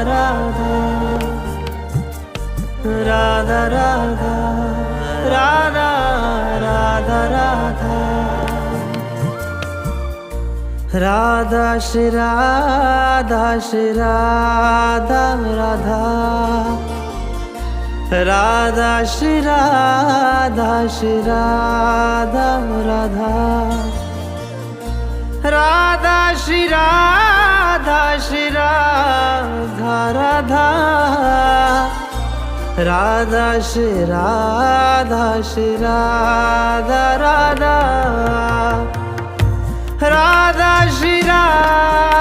Radha Radha Radha Radha Radha Radha Radha Shri Radha Shri Radha Radha Radha Shri Radha Shri Radha Radha Radha Shri Radha Shri Radha Radha Radha Shri Radha Shri Radha Radha Radha Shri Radha